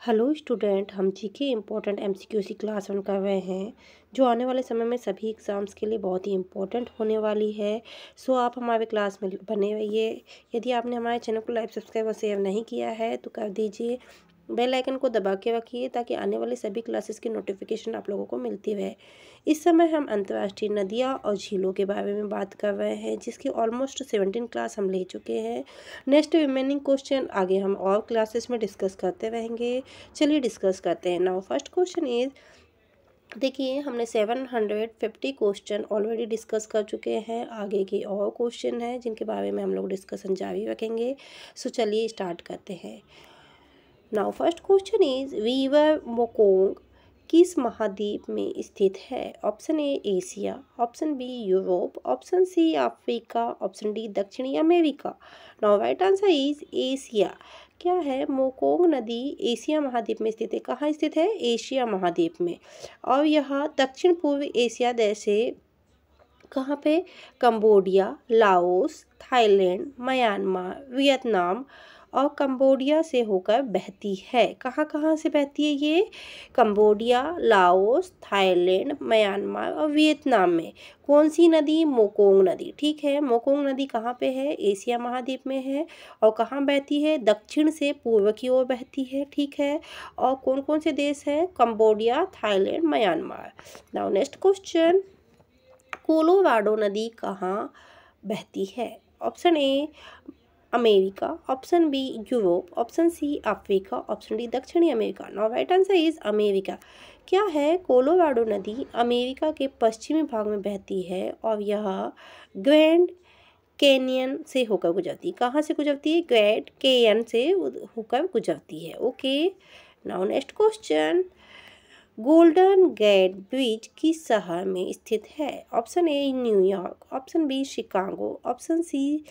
Hello student, हम GK important एमसीक्यूसी class 1 कर रहे हैं जो आने वाले समय में सभी एग्ज़ाम्स के लिए बहुत ही इम्पोर्टेंट होने वाली है। सो आप हमारे क्लास में बने रहिए। यदि आपने हमारे चैनल को लाइक, सब्सक्राइब और शेयर नहीं किया है तो कर दीजिए। बेल आइकन को दबा के रखिए ताकि आने वाली सभी क्लासेस की नोटिफिकेशन आप लोगों को मिलती रहे। इस समय हम अंतर्राष्ट्रीय नदियाँ और झीलों के बारे में बात कर रहे हैं जिसकी ऑलमोस्ट 17 क्लास हम ले चुके हैं। नेक्स्ट रिमेनिंग क्वेश्चन आगे हम और क्लासेस में डिस्कस करते रहेंगे। चलिए डिस्कस करते हैं। नाउ फर्स्ट क्वेश्चन इज, देखिए हमने 750 क्वेश्चन ऑलरेडी डिस्कस कर चुके हैं। आगे के और क्वेश्चन हैं जिनके बारे में हम लोग डिस्कशन जारी रखेंगे। सो चलिए स्टार्ट करते हैं। Now first question is, river Mekong किस महाद्वीप में स्थित है? Option A Asia, option B Europe, option C Africa, option D दक्षिणी America. Now right answer is Asia. क्या है? मोकोंग नदी एशिया महाद्वीप में स्थित है। कहाँ स्थित है? एशिया महाद्वीप में। और यह दक्षिण पूर्व एशिया देश है। कहाँ पे? Cambodia, Laos, Thailand, Myanmar, Vietnam और कंबोडिया से होकर बहती है। कहाँ कहाँ से बहती है ये? कंबोडिया, लाओस, थाईलैंड, म्यांमार और वियतनाम में। कौन सी नदी? मोकोंग नदी। ठीक है, मोकोंग नदी कहाँ पे है? एशिया महाद्वीप में है। और कहाँ बहती है? दक्षिण से पूर्व की ओर बहती है। ठीक है, और कौन कौन से देश है? Cambodia, Thailand, Myanmar. Now next question, Colorado नदी कहाँ बहती है? Option A America, option B Europe, option C Africa, option D दक्षिणी America. Now right answer is America. क्या है? कोलोराडो नदी अमेरिका के पश्चिमी भाग में बहती है और यह ग्रैंड कैनियन से होकर गुजरती है। कहाँ से गुजरती है? ग्रैंड कैनियन से होकर गुजरती है। Okay, now next question, Golden Gate Bridge किस शहर में स्थित है? Option A New York, option B Chicago, option C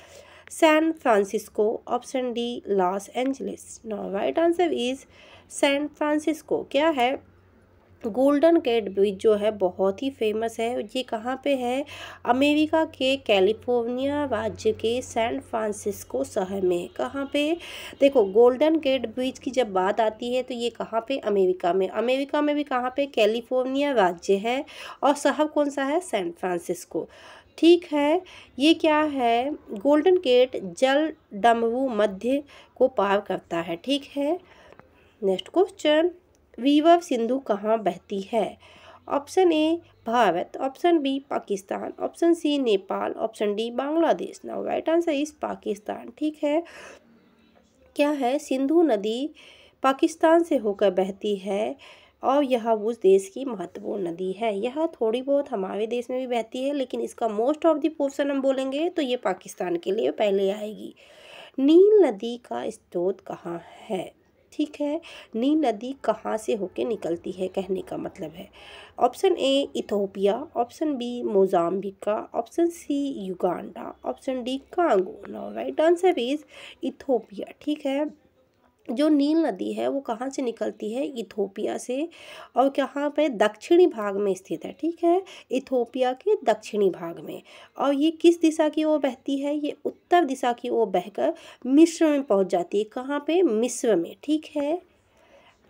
San Francisco, option D Los Angeles. Now right answer is San Francisco. क्या है? गोल्डन गेट ब्रिज जो है बहुत ही फेमस है। ये कहाँ पे है? अमेरिका के कैलिफोर्निया राज्य के सैन फ्रांसिस्को शहर में। कहाँ पे? देखो, गोल्डन गेट ब्रिज की जब बात आती है तो ये कहाँ पे? अमेरिका में। अमेरिका में भी कहाँ पे? कैलिफोर्निया राज्य है। और शहर कौन सा है? San Francisco. ठीक है, ये क्या है? गोल्डन गेट जल डमरू मध्य को पार करता है। ठीक है, नेक्स्ट क्वेश्चन, रिवर सिंधु कहाँ बहती है? Option A Bharat, option B Pakistan, option C Nepal, option D Bangladesh. Now right answer is Pakistan. ठीक है, क्या है? सिंधु नदी पाकिस्तान से होकर बहती है और यह उस देश की महत्वपूर्ण नदी है। यह थोड़ी बहुत हमारे देश में भी बहती है लेकिन इसका मोस्ट ऑफ द पोर्शन हम बोलेंगे तो ये पाकिस्तान के लिए पहले आएगी। नील नदी का स्रोत कहाँ है? ठीक है, नील नदी कहाँ से होके निकलती है कहने का मतलब है। Option A Ethiopia, option B Mozambique, option C Uganda, option D Congo. Now right answer is Ethiopia. ठीक है, जो नील नदी है वो कहाँ से निकलती है? इथोपिया से। और कहाँ पे? दक्षिणी भाग में स्थित है। ठीक है, इथोपिया के दक्षिणी भाग में। और ये किस दिशा की ओर बहती है? ये उत्तर दिशा की ओर बहकर मिस्र में पहुँच जाती है। कहाँ पे? मिस्र में। ठीक है,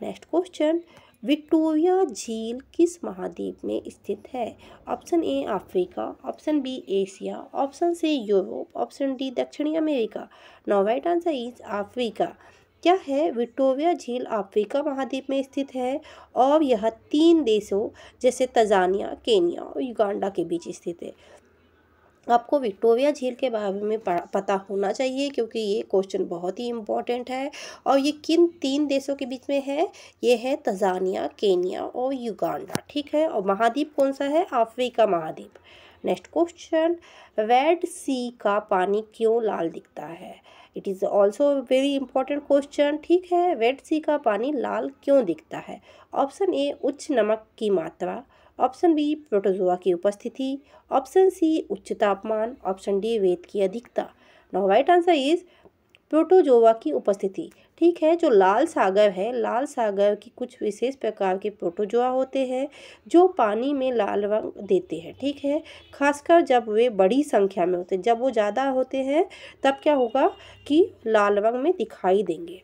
नेक्स्ट क्वेश्चन, विक्टोरिया झील किस महाद्वीप में स्थित है? Option A Africa, option B Asia, option C Europe, option D दक्षिणी America. Now right answer is Africa. क्या है? विक्टोरिया झील अफ्रीका महाद्वीप में स्थित है और यह 3 देशों जैसे तंजानिया, केन्या और युगांडा के बीच स्थित है। आपको विक्टोरिया झील के बारे में पता होना चाहिए क्योंकि ये क्वेश्चन बहुत ही इम्पोर्टेंट है। और ये किन 3 देशों के बीच में है? ये है तंजानिया, केन्या और युगांडा। ठीक है, और महाद्वीप कौन सा है? अफ्रीका महाद्वीप। नेक्स्ट क्वेश्चन, रेड सी का पानी क्यों लाल दिखता है? It is also very important question. ठीक है, रेड सी का पानी लाल क्यों दिखता है? ऑप्शन ए उच्च नमक की मात्रा, ऑप्शन बी प्रोटोजोआ की उपस्थिति, ऑप्शन सी उच्च तापमान, ऑप्शन डी रेत की अधिकता। Now right answer is protozoa की उपस्थिति। ठीक है, जो लाल सागर है, लाल सागर की कुछ विशेष प्रकार के प्रोटोजोआ होते हैं जो पानी में लाल रंग देते हैं। ठीक है, खासकर जब वे बड़ी संख्या में होते हैं। जब वो ज़्यादा होते हैं तब क्या होगा कि लाल रंग में दिखाई देंगे।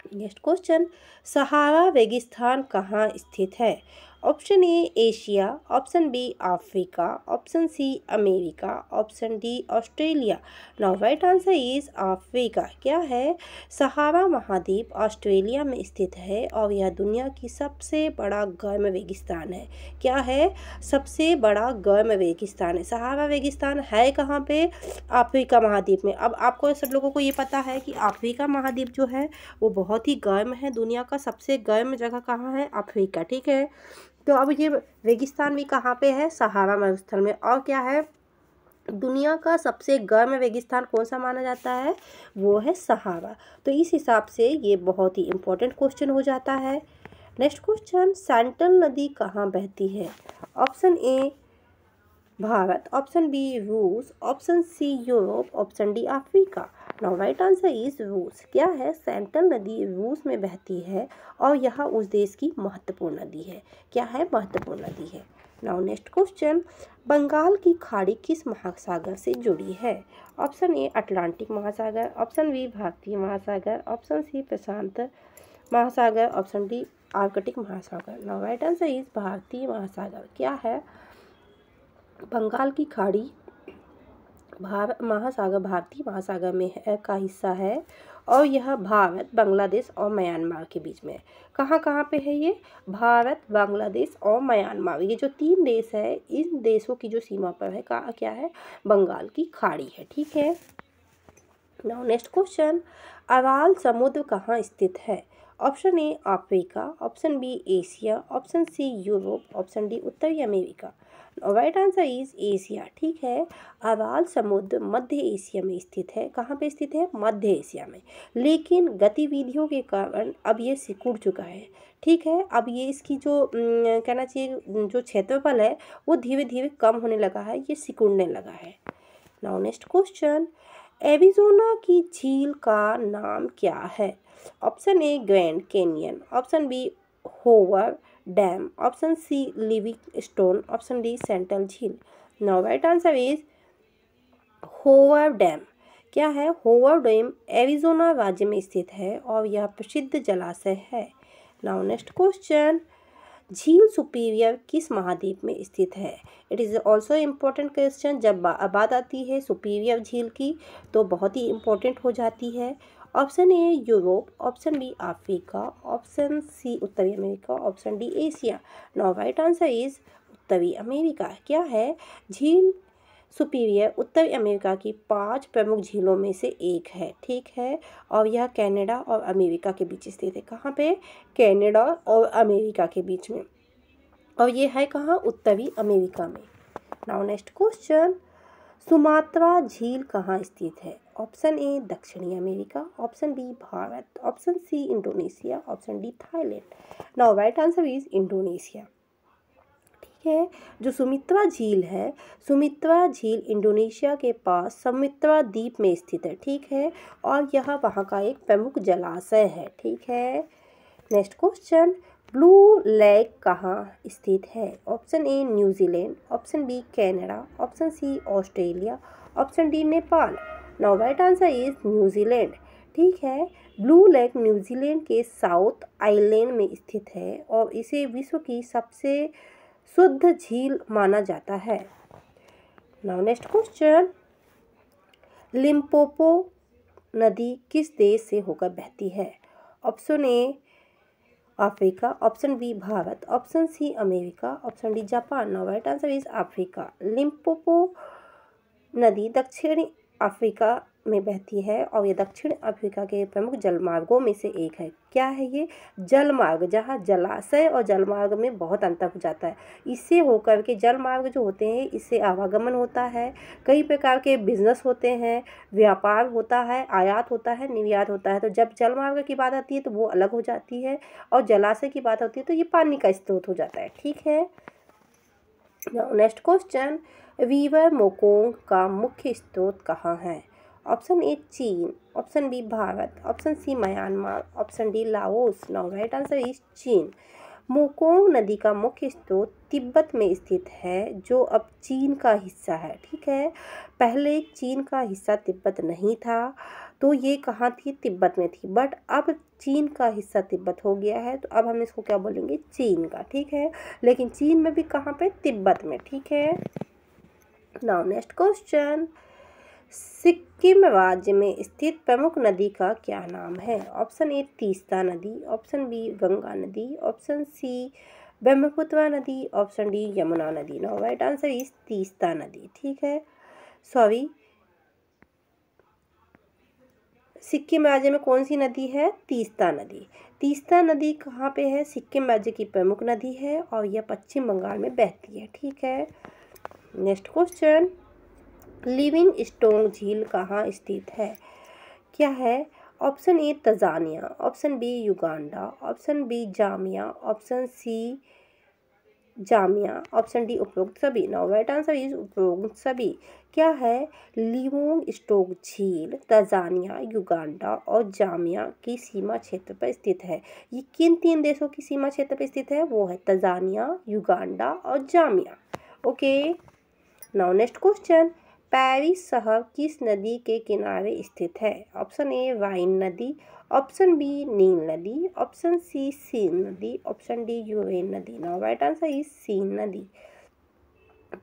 नेक्स्ट क्वेश्चन, सहारा रेगिस्तान कहाँ स्थित है? Option A Asia, option B Africa, option C America, option D Australia. Now right answer is Africa. क्या है? सहारा महाद्वीप ऑस्ट्रेलिया में स्थित है और यह दुनिया की सबसे बड़ा गर्म रेगिस्तान है। क्या है? सबसे बड़ा गर्म रेगिस्तान है। सहारा रेगिस्तान है कहाँ पे? अफ्रीका महाद्वीप में। अब आपको सब लोगों को ये पता है कि अफ्रीका महाद्वीप जो है वो बहुत ही गर्म है। दुनिया का सबसे गर्म जगह कहाँ है? अफ्रीका। ठीक है, तो अब ये रेगिस्तान भी कहाँ पे है? सहारा मरुस्थल में। और क्या है? दुनिया का सबसे गर्म रेगिस्तान कौन सा माना जाता है? वो है सहारा। तो इस हिसाब से ये बहुत ही इम्पोर्टेंट क्वेश्चन हो जाता है। नेक्स्ट क्वेश्चन, सेंट्रल नदी कहाँ बहती है? Option A Bharat, option B रूस, option C Europe, option D Africa. Now right answer is रूस। क्या है? सेंट्रल नदी रूस में बहती है और यह उस देश की महत्वपूर्ण नदी है। क्या है? महत्वपूर्ण नदी है। नाउ नेक्स्ट क्वेश्चन, बंगाल की खाड़ी किस महासागर से जुड़ी है? ऑप्शन ए अटलांटिक महासागर, ऑप्शन बी भारतीय महासागर, ऑप्शन सी प्रशांत महासागर, ऑप्शन डी आर्कटिक महासागर। नाउ राइट आंसर इज भारतीय महासागर। क्या है? बंगाल की खाड़ी महासागर भारतीय महासागर में का हिस्सा है और यह भारत, बांग्लादेश और म्यांमार के बीच में है। कहाँ कहाँ पे है ये? भारत, बांग्लादेश और म्यांमार, ये जो 3 देश है, इन देशों की जो सीमा पर है क्या है? बंगाल की खाड़ी है। ठीक है, नाउ नेक्स्ट क्वेश्चन, अराल समुद्र कहाँ स्थित है? Option A Africa, option B Asia, option C Europe, option D उत्तरी America. Right answer is Asia. ठीक है, अराल समुद्र मध्य एशिया में स्थित है। कहाँ पे स्थित है? मध्य एशिया में। लेकिन गतिविधियों के कारण अब ये सिकुड़ चुका है। ठीक है, अब ये इसकी जो कहना चाहिए जो क्षेत्रफल है वो धीरे धीरे कम होने लगा है, ये सिकुड़ने लगा है। नाउ नेक्स्ट क्वेश्चन, एरिज़ोना की झील का नाम क्या है? Option A Grand Canyon, option B Hoover Dam, option C Livingstone, option D central झील। Now right answer is Hoover Dam. क्या है? होवर डैम एरिज़ोना राज्य में स्थित है और यह प्रसिद्ध जलाशय है। नाउ नेक्स्ट क्वेश्चन, झील सुपीरियर किस महाद्वीप में स्थित है? It is also important question. जब बात आती है सुपीरियर झील की तो बहुत ही इम्पोर्टेंट हो जाती है। Option A Europe, option B Africa, option C उत्तरी America, option D Asia. Now right answer is उत्तरी अमेरिका। क्या है? झील सुपीरियर उत्तरी अमेरिका की 5 प्रमुख झीलों में से एक है। ठीक है, और यह कनाडा और अमेरिका के बीच स्थित है। कहाँ पे? कनाडा और अमेरिका के बीच में, और ये है कहाँ? उत्तरी अमेरिका में। नाउ नेक्स्ट क्वेश्चन, सुमात्रा झील कहाँ स्थित है? ऑप्शन ए दक्षिणी America, option B Bharat, option C Indonesia, option D Thailand. Now right answer is Indonesia. ठीक है, जो सुमित्रा झील है, सुमित्रा झील इंडोनेशिया के पास सुमित्रा द्वीप में स्थित है। ठीक है, और यह वहाँ का एक प्रमुख जलाशय है। ठीक है, नेक्स्ट क्वेश्चन, ब्लू लेक कहाँ स्थित है? Option A New Zealand, option B Canada, option C Australia, option D Nepal. Now right answer is New Zealand. ठीक है, ब्लू लेक न्यूजीलैंड के साउथ आइलैंड में स्थित है और इसे विश्व की सबसे शुद्ध झील माना जाता है। नाउ नेक्स्ट क्वेश्चन, लिम्पोपो नदी किस देश से होकर बहती है? Option A Africa, option B Bharat, option C America, option D Japan. Now right answer is Africa. Limpopo नदी दक्षिणी अफ्रीका में बहती है और ये दक्षिण अफ्रीका के प्रमुख जलमार्गों में से एक है। क्या है ये? जलमार्ग, जहाँ जलाशय और जलमार्ग में बहुत अंतर हो जाता है। इससे होकर के जलमार्ग जो होते हैं इससे आवागमन होता है, कई प्रकार के बिजनेस होते हैं, व्यापार होता है, आयात होता है, निर्यात होता है। तो जब जलमार्ग की बात आती है तो वो अलग हो जाती है और जलाशय की बात होती है तो ये पानी का स्रोत हो जाता है। ठीक है, नेक्स्ट क्वेश्चन, रिवर मोकोंग का मुख्य स्रोत कहाँ है? ऑप्शन ए चीन, option B Bharat, option C Myanmar, option D Laos. Now right answer is चीन। मोकोंग नदी का मुख्य स्रोत तिब्बत में स्थित है जो अब चीन का हिस्सा है। ठीक है, पहले चीन का हिस्सा तिब्बत नहीं था, तो ये कहाँ थी, तिब्बत में थी, बट अब चीन का हिस्सा तिब्बत हो गया है, तो अब हम इसको क्या बोलेंगे, चीन का, ठीक है। लेकिन चीन में भी कहाँ पे, तिब्बत में, ठीक है। नाउ नेक्स्ट क्वेश्चन, सिक्किम राज्य में स्थित प्रमुख नदी का क्या नाम है? ऑप्शन ए तीस्ता नदी, ऑप्शन बी गंगा नदी, ऑप्शन सी ब्रह्मपुत्र नदी, ऑप्शन डी यमुना नदी। Now right answer is Teesta नदी, ठीक है। सॉरी, सिक्किम राज्य में कौन सी नदी है, तीस्ता नदी। तीस्ता नदी कहाँ पे है, सिक्किम राज्य की प्रमुख नदी है और यह पश्चिम बंगाल में बहती है, ठीक है। नेक्स्ट क्वेश्चन, लिविंगस्टोन झील कहाँ स्थित है? क्या है? Option A Tanzania, option B Uganda, option B Zambia, option C Zambia, option D उपरोक्त सभी। नाउ राइट आंसर इज उपरोक्त सभी। क्या है? लिविंगस्टोन झील तंजानिया, युगांडा और जामिया की सीमा क्षेत्र पर स्थित है। ये किन 3 देशों की सीमा क्षेत्र पर स्थित है? वो है तंजानिया, युगांडा और Jamia. Okay, now next question, Paris शहर किस नदी के किनारे स्थित है? ऑप्शन ए वाइन नदी, ऑप्शन बी नील नदी, ऑप्शन सी सीन नदी, ऑप्शन डी यूरेन नदी। Now right answer is seen नदी।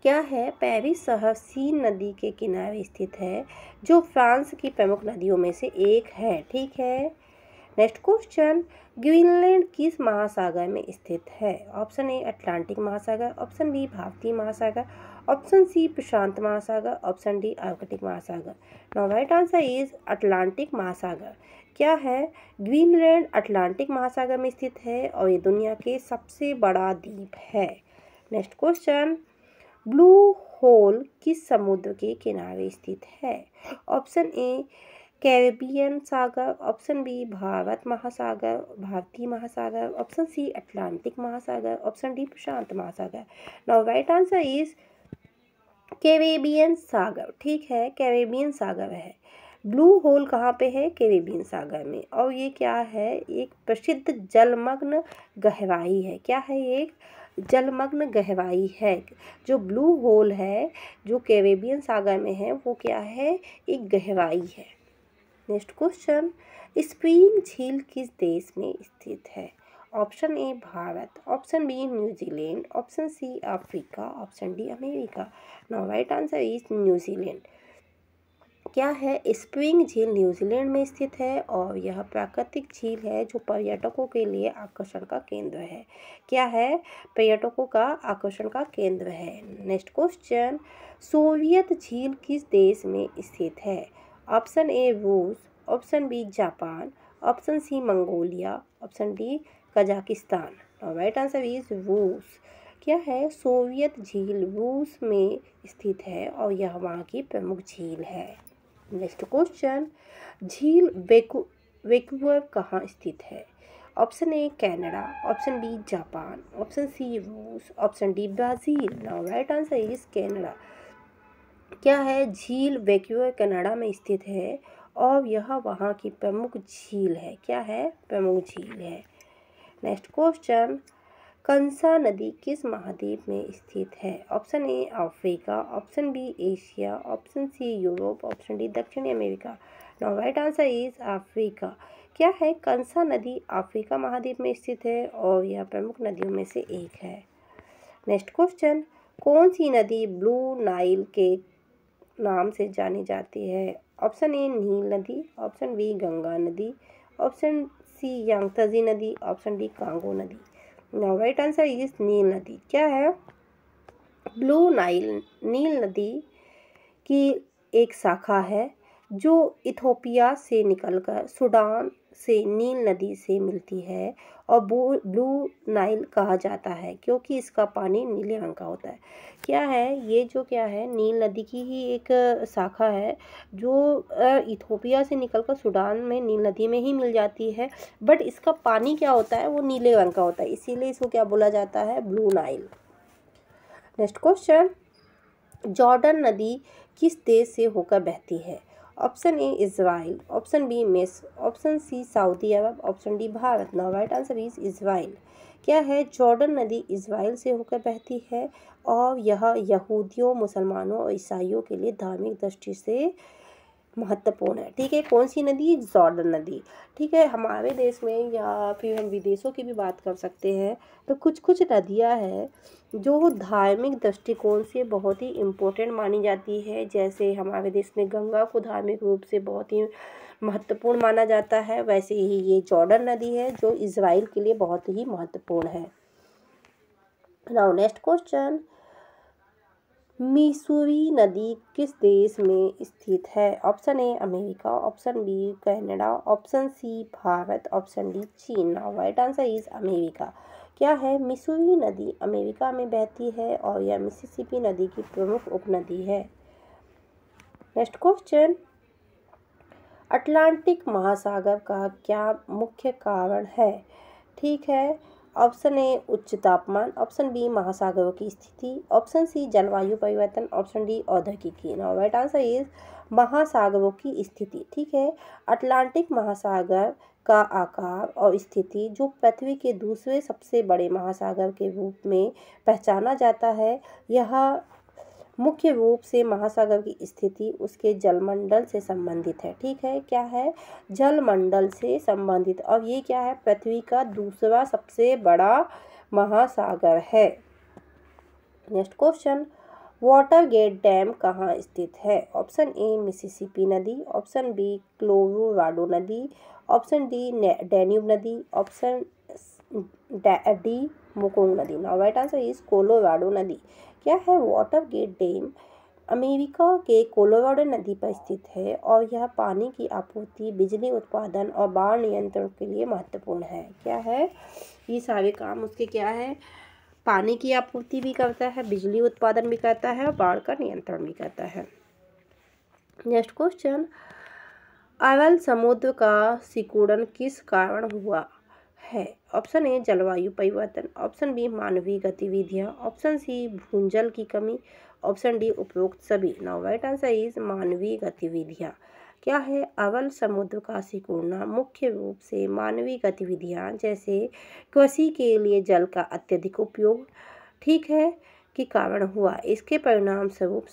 क्या है? पेरिस शहर सीन नदी के किनारे स्थित है, जो फ्रांस की प्रमुख नदियों में से एक है, ठीक है। नेक्स्ट क्वेश्चन, ग्रीनलैंड किस महासागर में स्थित है? ऑप्शन ए अटलांटिक महासागर, ऑप्शन बी भारतीय महासागर, ऑप्शन सी प्रशांत महासागर, ऑप्शन डी आर्कटिक महासागर। Now right answer is Atlantic महासागर। क्या है? ग्रीनलैंड अटलांटिक महासागर में स्थित है और ये दुनिया के सबसे बड़ा द्वीप है। नेक्स्ट क्वेश्चन, ब्लू होल किस समुद्र के किनारे स्थित है? ऑप्शन ए कैरेबियन सागर, ऑप्शन बी भारत महासागर, भारतीय महासागर, ऑप्शन सी अटलांटिक महासागर, ऑप्शन डी प्रशांत महासागर। Now right answer is Caribbean सागर, ठीक है, कैरेबियन सागर है। ब्लू होल कहाँ पे है? कैरेबियन सागर में। और ये क्या है? एक प्रसिद्ध जलमग्न गहराई है। क्या है? एक जलमग्न गहराई है। जो ब्लू होल है जो कैरेबियन सागर में है, वो क्या है? एक गहराई है। नेक्स्ट क्वेश्चन, स्प्रिंग झील किस देश में स्थित है? Option A Bharat, option B New Zealand, option C Africa, option D America. Now right answer is New Zealand. क्या है? स्प्रिंग झील न्यूजीलैंड में स्थित है और यह प्राकृतिक झील है जो पर्यटकों के लिए आकर्षण का केंद्र है। क्या है? पर्यटकों का आकर्षण का केंद्र है। नेक्स्ट क्वेश्चन, सोवियत झील किस देश में स्थित है? ऑप्शन ए रूस, option B Japan, option C Mongolia, option D Kazakhstan. Right answer is रूस। क्या है? सोवियत झील रूस में स्थित है और यह वहाँ की प्रमुख झील है। नेक्स्ट क्वेश्चन, झील वैंकूवर कहाँ स्थित है? Option A Canada, option B Japan, option C रूस, option D Brazil. Now right answer is Canada. क्या है? झील वैंकूवर कनाडा में स्थित है और यह वहाँ की प्रमुख झील है। क्या है? प्रमुख झील है। नेक्स्ट क्वेश्चन, कंसा नदी किस महाद्वीप में स्थित है? Option A Africa, option B Asia, option C Europe, option D दक्षिणी America. Now right answer is Africa. क्या है? कंसा नदी अफ्रीका महाद्वीप में स्थित है और यह प्रमुख नदियों में से एक है। नेक्स्ट क्वेश्चन, कौन सी नदी ब्लू नाइल के नाम से जानी जाती है? ऑप्शन ए नील नदी, ऑप्शन बी गंगा नदी, ऑप्शन सी यांगत्से नदी, ऑप्शन डी कांगो नदी। नाउ राइट आंसर इज नील नदी। क्या है? ब्लू नाइल नील नदी की एक शाखा है जो इथोपिया से निकलकर सूडान से नील नदी से मिलती है और ब्लू नाइल कहा जाता है क्योंकि इसका पानी नीले रंग का होता है। क्या है? ये जो क्या है, नील नदी की ही एक शाखा है जो इथोपिया से निकलकर सूडान में नील नदी में ही मिल जाती है, बट इसका पानी क्या होता है, वो नीले रंग का होता है, इसीलिए इसको क्या बोला जाता है? Blue Nile. Next question, Jordan नदी किस देश से होकर बहती है? Option A Israel, option B मिस्र, ऑप्शन सी सऊदी अरब, option D Bharat. Now right answer is Israel. क्या है? जॉर्डन नदी इज़राइल से होकर बहती है और यह यहूदियों, मुसलमानों और ईसाइयों के लिए धार्मिक दृष्टि से महत्वपूर्ण है। ठीक है, कौन सी नदी? जॉर्डन नदी। ठीक है, हमारे देश में या फिर हम विदेशों की भी बात कर सकते हैं तो कुछ कुछ नदियां हैं जो धार्मिक दृष्टिकोण से बहुत ही इम्पोर्टेंट मानी जाती है। जैसे हमारे देश में गंगा को धार्मिक रूप से बहुत ही महत्वपूर्ण माना जाता है, वैसे ही ये जॉर्डन नदी है जो इजराइल के लिए बहुत ही महत्वपूर्ण है। नाउ नेक्स्ट क्वेश्चन, मिसूरी नदी किस देश में स्थित है? Option A America, option B Canada, option C Bharat, option D चीन। Now right answer is America. क्या है? मिसूरी नदी अमेरिका में बहती है और यह मिसिसिपी नदी की प्रमुख उपनदी है। नेक्स्ट क्वेश्चन, अटलांटिक महासागर का क्या मुख्य कारण है? ठीक है, ऑप्शन ए उच्च तापमान, ऑप्शन बी महासागरों की स्थिति, ऑप्शन सी जलवायु परिवर्तन, ऑप्शन डी औद्योगिकी। नाउ राइट आंसर इज महासागरों की स्थिति। ठीक है, अटलांटिक महासागर का आकार और स्थिति जो पृथ्वी के दूसरे सबसे बड़े महासागर के रूप में पहचाना जाता है, यह मुख्य रूप से महासागर की स्थिति उसके जलमंडल से संबंधित है। ठीक है, क्या है? जलमंडल से संबंधित। और ये क्या है? पृथ्वी का दूसरा सबसे बड़ा महासागर है। नेक्स्ट क्वेश्चन, वाटरगेट डैम कहाँ स्थित है? ऑप्शन ए मिसिसिपी नदी, ऑप्शन बी कोलोराडो नदी, ऑप्शन डी डैन्यूब नदी, ऑप्शन डी मेकोंग नदी। Now right answer is Colorado नदी। क्या है? वाटरगेट डैम अमेरिका के कोलोराडो नदी पर स्थित है और यह पानी की आपूर्ति, बिजली उत्पादन और बाढ़ नियंत्रण के लिए महत्वपूर्ण है। क्या है? ये सारे काम उसके क्या है? पानी की आपूर्ति भी करता है, बिजली उत्पादन भी करता है और बाढ़ का नियंत्रण भी करता है। नेक्स्ट क्वेश्चन, अरल समुद्र का सिकुड़न किस कारण हुआ है? ऑप्शन ए जलवायु परिवर्तन, ऑप्शन बी मानवीय गतिविधियां, ऑप्शन सी भूजल की कमी, ऑप्शन डी उपरोक्त सभी। नाउ राइट आंसर इज मानवीय गतिविधियां। क्या है? अरल समुद्र का सिकुड़ना मुख्य रूप से मानवीय गतिविधियां जैसे कृषि के लिए जल का अत्यधिक उपयोग, ठीक है, के कारण हुआ। इसके परिणाम स्वरूप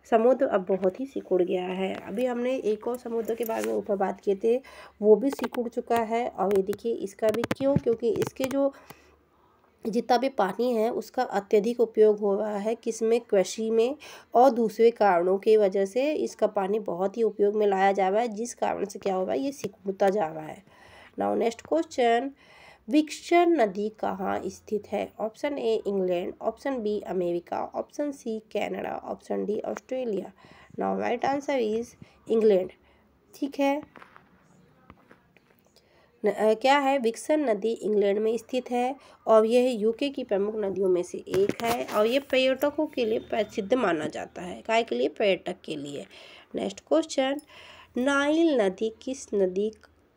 समुद्र अब बहुत ही सिकुड़ गया है। अभी हमने एक और समुद्र के बारे में ऊपर बात किए थे, वो भी सिकुड़ चुका है। और ये देखिए इसका भी क्यों? क्योंकि इसके जो जितना भी पानी है उसका अत्यधिक उपयोग हो रहा है, किसमें? कृषि में, और दूसरे कारणों की वजह से इसका पानी बहुत ही उपयोग में लाया जा रहा है, जिस कारण से क्या हो रहा है? ये सिकुड़ता जा रहा है। नाउ नेक्स्ट क्वेश्चन, विक्सन नदी कहाँ स्थित है? Option A England, option B America, option C Canada, option D Australia. Now right answer is England. ठीक है, क्या है? विक्सन नदी इंग्लैंड में स्थित है और यह यूके की प्रमुख नदियों में से एक है और ये पर्यटकों के लिए प्रसिद्ध माना जाता है। काय के लिए? पर्यटक के लिए। नेक्स्ट क्वेश्चन, नाइल नदी किस नदी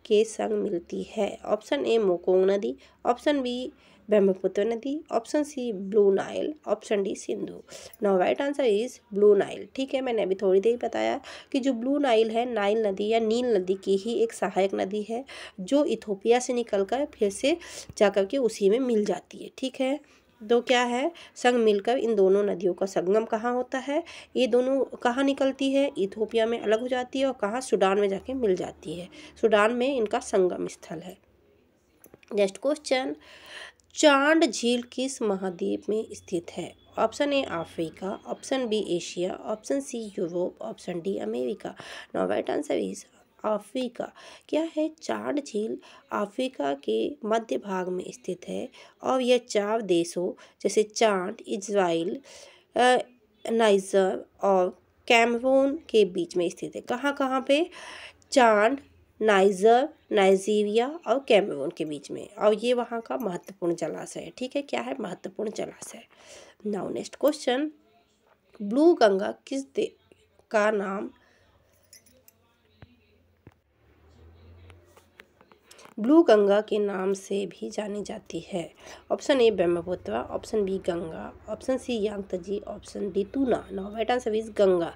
के संग मिलती है? ऑप्शन ए मेकोंग नदी, ऑप्शन बी ब्रह्मपुत्र नदी, option C blue Nile, option D Sindhu. Now right answer is blue Nile. ठीक है, मैंने अभी थोड़ी देर बताया कि जो ब्लू नाइल है, नाइल नदी या नील नदी की ही एक सहायक नदी है जो इथोपिया से निकलकर फिर से जाकर के उसी में मिल जाती है। ठीक है, तो क्या है? संग मिलकर इन दोनों नदियों का संगम कहाँ होता है? ये दोनों कहाँ निकलती है? इथोपिया में अलग हो जाती है और कहाँ? सूडान में जाके मिल जाती है। सूडान में इनका संगम स्थल है। नेक्स्ट क्वेश्चन, चांद झील किस महाद्वीप में स्थित है? Option A Africa, option B Asia, option C Europe, option D America. Now right answer is Africa. क्या है? चांद झील अफ्रीका के मध्य भाग में स्थित है और यह 4 देशों जैसे चाद, इजराइल, नाइजर और कैमरून के बीच में स्थित है। कहाँ कहाँ पे? चाद, नाइजर, नाइजीरिया और कैमरून के बीच में, और ये वहाँ का महत्वपूर्ण जलाशय है। ठीक है, क्या है? महत्वपूर्ण जलाशय। Now next question, blue Ganga किस का नाम ब्लू गंगा के नाम से भी जानी जाती है? Option A Brahmaputra, option B Ganga, option C Yangtze, option D तूना। Now right answer is Ganga.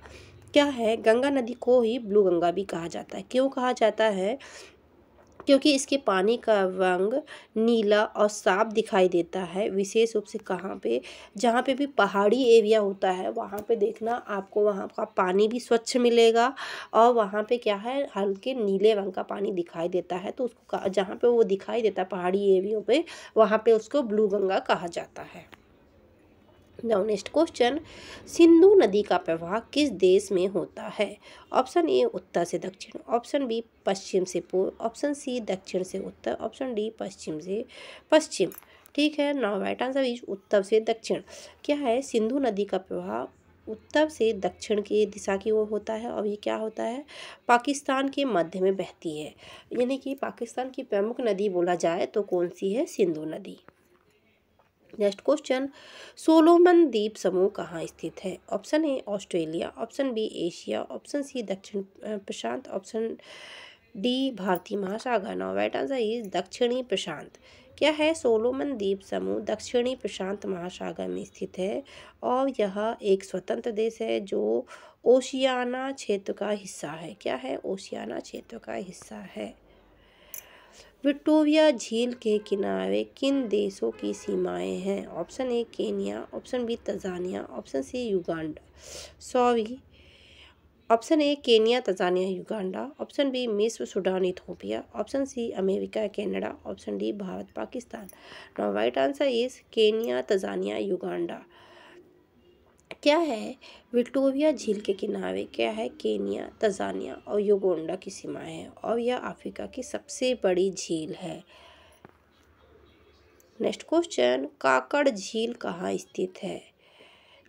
क्या है? गंगा नदी को ही ब्लू गंगा भी कहा जाता है। क्यों कहा जाता है? क्योंकि इसके पानी का रंग नीला और साफ दिखाई देता है, विशेष रूप से कहाँ पे, जहाँ पे भी पहाड़ी एरिया होता है वहाँ पे देखना आपको वहाँ का पानी भी स्वच्छ मिलेगा और वहाँ पे क्या है, हल्के नीले रंग का पानी दिखाई देता है। तो उसको जहाँ पे वो दिखाई देता है पहाड़ी एरियो पे, वहाँ पे उसको ब्लू गंगा कहा जाता है। नाउ नेक्स्ट क्वेश्चन, सिंधु नदी का प्रवाह किस देश में होता है? ऑप्शन ए उत्तर से दक्षिण, ऑप्शन बी पश्चिम से पूर्व, ऑप्शन सी दक्षिण से उत्तर, ऑप्शन डी पश्चिम से पश्चिम। ठीक है, नाउ राइट आंसर इज उत्तर से दक्षिण। क्या है, सिंधु नदी का प्रवाह उत्तर से दक्षिण की दिशा की ओर होता है और ये क्या होता है, पाकिस्तान के मध्य में बहती है। यानी कि पाकिस्तान की प्रमुख नदी बोला जाए तो कौन सी है, सिंधु नदी। नेक्स्ट क्वेश्चन, सोलोमन द्वीप समूह कहाँ स्थित है? Option A Australia, option B Asia, option C दक्षिण प्रशांत, ऑप्शन डी भारतीय महासागर। नाउ राइट आंसर इज दक्षिणी प्रशांत। क्या है, सोलोमन द्वीप समूह दक्षिणी प्रशांत महासागर में स्थित है और यह एक स्वतंत्र देश है जो ओशियाना क्षेत्र का हिस्सा है। क्या है, ओशियाना क्षेत्र का हिस्सा है। विक्टोरिया झील के किनारे किन देशों की सीमाएं हैं? Option A Kenya, option B Tanzania, option C Uganda, option A Kenya Tanzania Uganda, option B मिस्र Sudan Ethiopia, option C America Canada, option D Bharat Pakistan. Now right answer is Kenya Tanzania Uganda. क्या है, Victoria झील के किनारे क्या है, Kenya Tanzania और Uganda की सीमाएं हैं और यह अफ्रीका की सबसे बड़ी झील है। नेक्स्ट क्वेश्चन, काकड़ झील कहाँ स्थित है?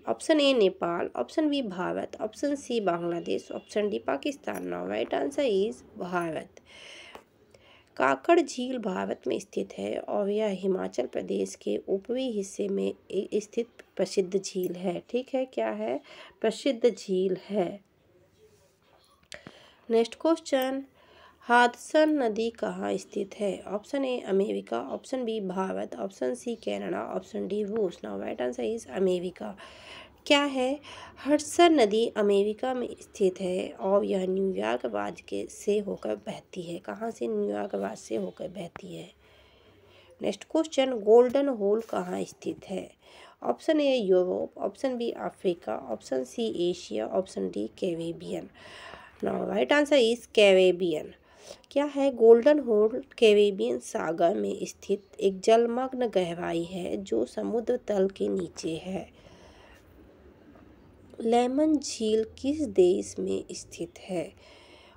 Option A Nepal, option B Bharat, option C Bangladesh, option D Pakistan. Now right answer is Bharat. काकड़ झील भारत में स्थित है और यह हिमाचल प्रदेश के ऊपरी हिस्से में स्थित प्रसिद्ध झील है। ठीक है, क्या है, प्रसिद्ध झील है। नेक्स्ट क्वेश्चन, हादसन नदी कहाँ स्थित है? Option A America, option B Bharat, option C Canada, option D रूस। Now right answer is America. क्या है, हडसन नदी अमेरिका में स्थित है और यह न्यूयॉर्क राज्य से होकर बहती है। कहाँ से, न्यूयॉर्क राज्य से होकर बहती है। नेक्स्ट क्वेश्चन, गोल्डन होल कहाँ स्थित है? Option A Europe, option B Africa, option C Asia, option D Caribbean. Now right answer is Caribbean. क्या है, गोल्डन होल कैरेबियन सागर में स्थित एक जलमग्न गहराई है जो समुद्र तल के नीचे है। लेमन झील किस देश में स्थित है?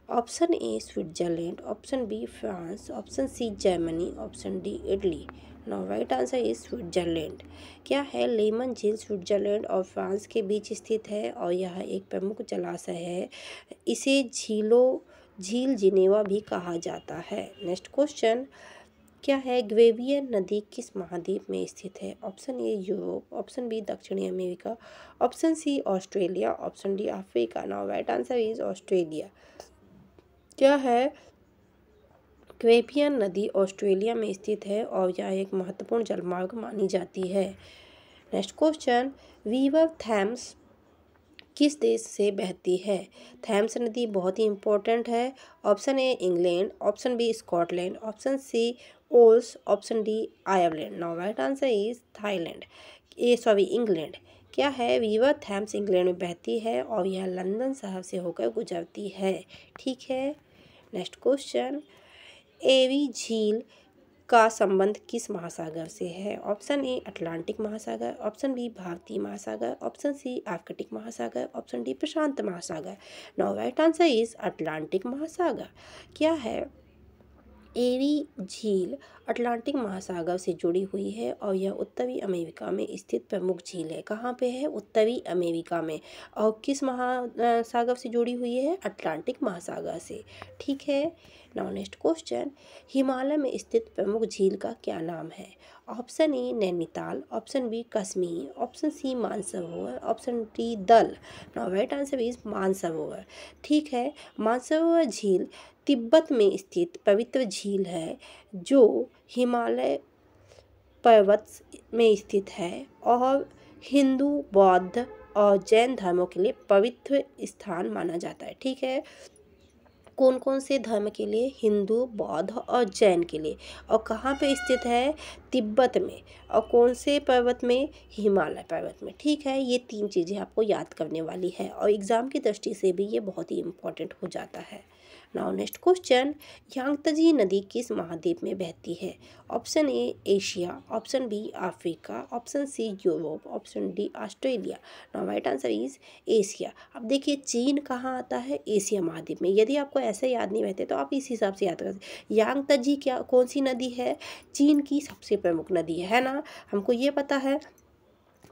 Option A Switzerland, option B France, option C Germany, option D Italy. Now right answer is Switzerland. क्या है, लेमन झील स्विट्जरलैंड और फ्रांस के बीच स्थित है और यह एक प्रमुख जलाशय है। इसे झील जिनेवा भी कहा जाता है। नेक्स्ट क्वेश्चन, क्या है, ग्रेवियन नदी किस महाद्वीप में स्थित है? Option A Europe, option B दक्षिणी America, option C Australia, option D Africa. Now right answer is Australia. क्या है, ग्रेवियन नदी ऑस्ट्रेलिया में स्थित है और यह एक महत्वपूर्ण जलमार्ग मानी जाती है। नेक्स्ट क्वेश्चन, रिवर थैम्स किस देश से बहती है? थैम्स नदी बहुत ही इंपॉर्टेंट है। Option A England, option B Scotland, option C Wales, option D Ireland. Now right answer is England. क्या है, रिवर थैम्स इंग्लैंड में बहती है और यह लंदन शहर से होकर गुजरती है। ठीक है। नेक्स्ट क्वेश्चन, एरी झील का संबंध किस महासागर से है? ऑप्शन ए अटलांटिक महासागर, ऑप्शन बी भारतीय महासागर, ऑप्शन सी आर्कटिक महासागर, ऑप्शन डी प्रशांत महासागर। Now right answer is Atlantic महासागर। क्या है, एरी झील अटलांटिक महासागर से जुड़ी हुई है और यह उत्तरी अमेरिका में स्थित प्रमुख झील है। कहाँ पे है? उत्तरी अमेरिका में। और किस महासागर से जुड़ी हुई है? अटलांटिक महासागर से। ठीक है। नाउ नेक्स्ट क्वेश्चन, हिमालय में स्थित प्रमुख झील का क्या नाम है? Option A Nainital, option B Kashmir, option C Mansarovar, option D Dal. Now right answer is Mansarovar. ठीक है। मानसरोवर झील तिब्बत में स्थित पवित्र झील है जो हिमालय पर्वत में स्थित है और हिंदू, बौद्ध और जैन धर्मों के लिए पवित्र स्थान माना जाता है। ठीक है। कौन कौन से धर्म के लिए? हिंदू, बौद्ध और जैन के लिए। और कहाँ पे स्थित है? तिब्बत में। और कौन से पर्वत में? हिमालय पर्वत में। ठीक है, ये 3 चीज़ें आपको याद करने वाली है और एग्ज़ाम की दृष्टि से भी ये बहुत ही इम्पोर्टेंट हो जाता है। नाउ नेक्स्ट क्वेश्चन, यांगत्जे नदी किस महाद्वीप में बहती है? Option A Asia, option B Africa, option C Europe, option D Australia. Now right answer is Asia. अब देखिए चीन कहाँ आता है? एशिया महाद्वीप में। यदि आपको ऐसे याद नहीं रहते तो आप इस हिसाब से याद कर सकते। यांगत्जे क्या कौन सी नदी है? चीन की सबसे प्रमुख नदी है ना, हमको ये पता है।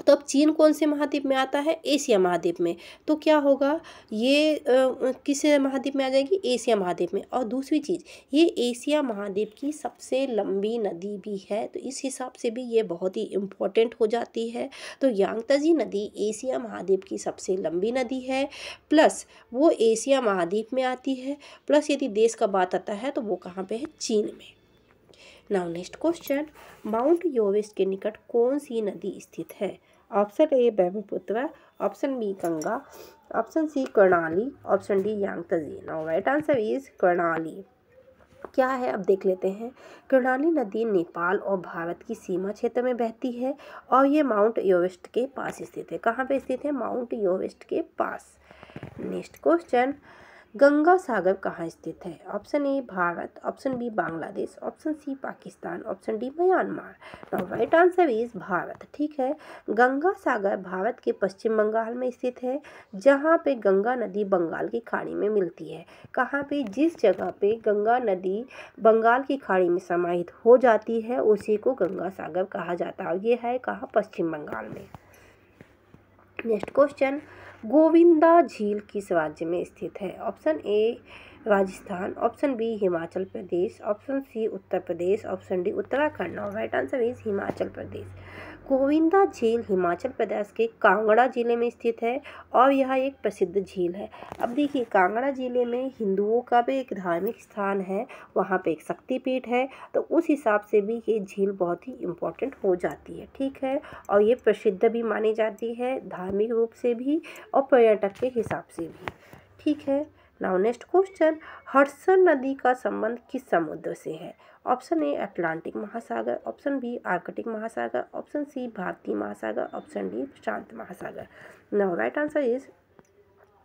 तो अब चीन कौन से महाद्वीप में आता है? एशिया महाद्वीप में। तो क्या होगा ये किस महाद्वीप में आ जाएगी? एशिया महाद्वीप में। और दूसरी चीज़, ये एशिया महाद्वीप की सबसे लंबी नदी भी है, तो इस हिसाब से भी ये बहुत ही इम्पोर्टेंट हो जाती है। तो यांगत्जे नदी एशिया महाद्वीप की सबसे लंबी नदी है, प्लस वो एशिया महाद्वीप में आती है, प्लस यदि देश का बात आता है तो वो कहाँ पे है? चीन में। Now next question, Mount Everest के निकट कौन सी नदी स्थित है? Option A Brahmaputra, option B Ganga, option C Karnali, option D Yangtze. Now right answer is Karnali. क्या है अब देख लेते हैं। कर्णाली नदी नेपाल और भारत की सीमा क्षेत्र में बहती है और ये माउंट एवरेस्ट के पास स्थित है। कहाँ पे स्थित है? माउंट एवरेस्ट के पास। नेक्स्ट क्वेश्चन, गंगा सागर कहाँ स्थित है? Option A Bharat, option B Bangladesh, option C Pakistan, option D Myanmar. Now right answer is Bharat. ठीक है, गंगा सागर भारत के पश्चिम बंगाल में स्थित है, जहाँ पे गंगा नदी बंगाल की खाड़ी में मिलती है। कहाँ पे? जिस जगह पे गंगा नदी बंगाल की खाड़ी में समाहित हो जाती है उसी को गंगा सागर कहा जाता है। ये है कहाँ? पश्चिम बंगाल में। नेक्स्ट क्वेश्चन, गोविंदा झील किस राज्य में स्थित है? Option A Rajasthan, option B Himachal Pradesh, option C Uttar Pradesh, option D Uttarakhand. और right answer is Himachal Pradesh. Govinda झील हिमाचल प्रदेश के कांगड़ा जिले में स्थित है और यह एक प्रसिद्ध झील है। अब देखिए कांगड़ा जिले में हिंदुओं का भी एक धार्मिक स्थान है, वहाँ पे एक शक्तिपीठ है, तो उस हिसाब से भी ये झील बहुत ही इम्पोर्टेंट हो जाती है। ठीक है, और ये प्रसिद्ध भी मानी जाती है धार्मिक रूप से भी और पर्यटक के हिसाब से भी। ठीक है, नाउ नेक्स्ट क्वेश्चन, हडसन नदी का संबंध किस समुद्र से है? ऑप्शन ए अटलांटिक महासागर, ऑप्शन बी आर्कटिक महासागर, ऑप्शन सी भारतीय महासागर, ऑप्शन डी प्रशांत महासागर। Now right answer is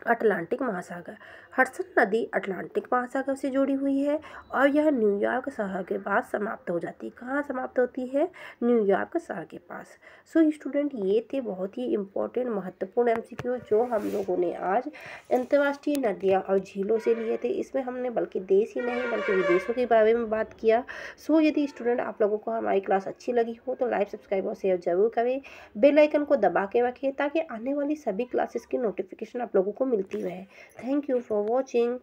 Atlantic महासागर। हडसन नदी अटलांटिक महासागर से जुड़ी हुई है और यह न्यूयॉर्क शहर के पास समाप्त हो जाती है। कहाँ समाप्त होती है? न्यूयॉर्क शहर के पास। सो स्टूडेंट, ये थे बहुत ही इम्पोर्टेंट महत्वपूर्ण एमसीक्यू जो हम लोगों ने आज अंतर्राष्ट्रीय नदियाँ और झीलों से लिए थे। इसमें हमने बल्कि देश ही नहीं बल्कि विदेशों के बारे में बात किया। सो यदि स्टूडेंट आप लोगों को हमारी क्लास अच्छी लगी हो तो लाइक, सब्सक्राइब और शेयर जरूर करें। बेल आइकन को दबा के रखें ताकि आने वाली सभी क्लासेस की नोटिफिकेशन आप लोगों को मिलती रहे। Thank you for watching.